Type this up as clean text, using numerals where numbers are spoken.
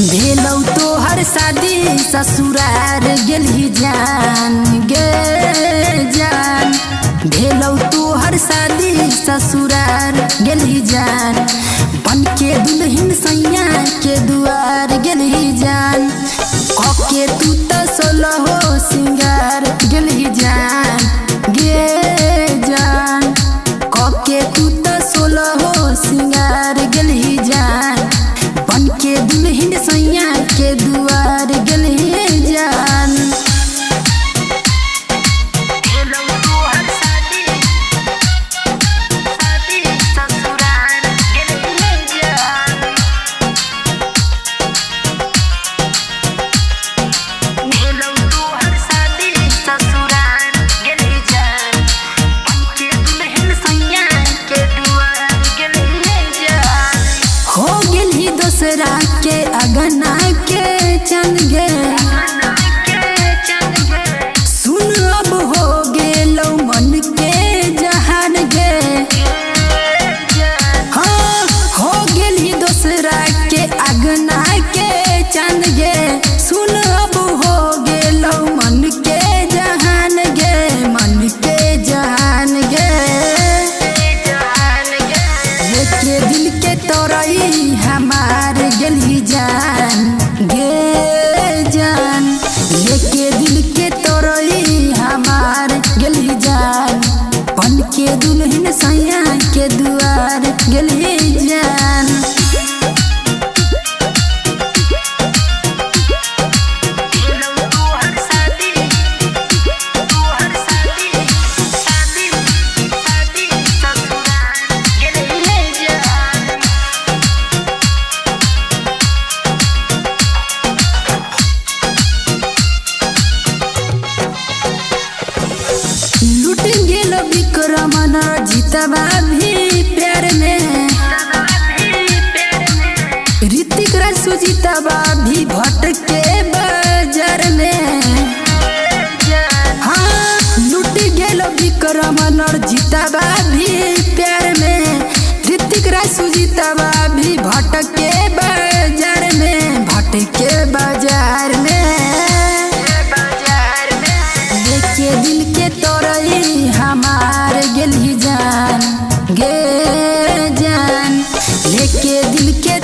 भेलौ तोहर शादी ससुरार गेलही जान गे जान। भेलौ तोहर शादी ससुरार गेलही जान। बन के दुल्हन सैया के दुआर गेलही जान। कके तू त सोलहो सिंगार गेलही जान गे जान। कके तू त सोलहो सिंगार गेलही जान। बन के दुल्हन सैया के दुआर गेलही जान। दूसरा के अगना के चंद गे सुन अब हो गेलौ मन के जहान गे। हाँ हो गेली दूसरा के अगना के चंद गे सुन अब हो गेलौ मन के जहान गे मन के जहान गे। के दिल के तोरई हमार गेलही जान गे जान। लेके दिल के तोरई हमार गेलही जान। बन के दुल्हन सैया के दुआर गेलही जान। विक्रमन जीतवा भी प्यार में। ऋतिक राज सुजीतवा भी भटके बाजार में। हाँ लुट गेलो विक्रमन जीतवा भी प्यार में। ऋतिक राज सुजीतवा भी भटके बाजार में भटके बाजार में। लेके दिल के तोरई हमार गेलही जान गे जान। लेके दिल के